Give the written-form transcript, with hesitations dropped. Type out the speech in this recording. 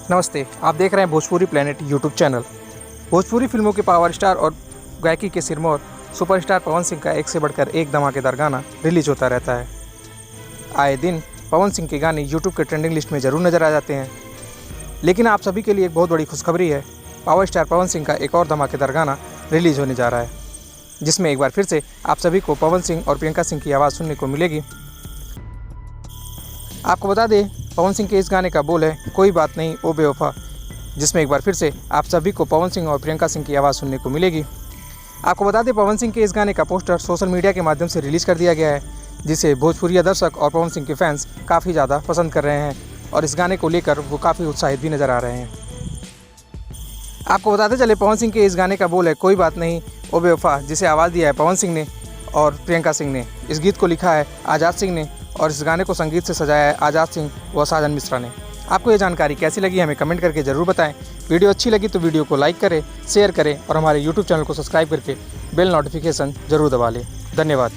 नमस्ते, आप देख रहे हैं Bhojpuri planet YouTube channel. Bhojpuri फिल्मों के पावर स्टार और गायकी के सिरमौर सुपरस्टार पवन सिंह का एक से बढ़कर एक धमाकेदार गाना रिलीज होता रहता है। आए दिन पवन सिंह के गाने यूट्यूब के ट्रेंडिंग लिस्ट में ज़रूर नज़र आ जाते हैं, लेकिन आप सभी के लिए एक बहुत बड़ी खुशखबरी है। पावर स्टार पवन सिंह का एक और धमाकेदार गाना रिलीज होने जा रहा है, जिसमें एक बार फिर से आप सभी को पवन सिंह और प्रियंका सिंह की आवाज़ सुनने को मिलेगी। आपको बता दें, पवन सिंह के इस गाने का बोल है कोई बात नहीं ओ बेवफा, जिसमें एक बार फिर से आप सभी को पवन सिंह और प्रियंका सिंह की आवाज़ सुनने को मिलेगी। आपको बता दें, पवन सिंह के इस गाने का पोस्टर सोशल मीडिया के माध्यम से रिलीज़ कर दिया गया है, जिसे भोजपुरी दर्शक और पवन सिंह के फैंस काफ़ी ज़्यादा पसंद कर रहे हैं और इस गाने को लेकर वो काफ़ी उत्साहित भी नज़र आ रहे हैं। आपको बताते चले, पवन सिंह के इस गाने का बोल है कोई बात नहीं ओ बेवफा, जिसे आवाज़ दिया है पवन सिंह ने और प्रियंका सिंह ने। इस गीत को लिखा है आज़ाद सिंह ने और इस गाने को संगीत से सजाया है आज़ाद सिंह व साजन मिश्रा ने। आपको ये जानकारी कैसी लगी हमें कमेंट करके ज़रूर बताएं। वीडियो अच्छी लगी तो वीडियो को लाइक करें, शेयर करें और हमारे यूट्यूब चैनल को सब्सक्राइब करके बेल नोटिफिकेशन ज़रूर दबा लें। धन्यवाद।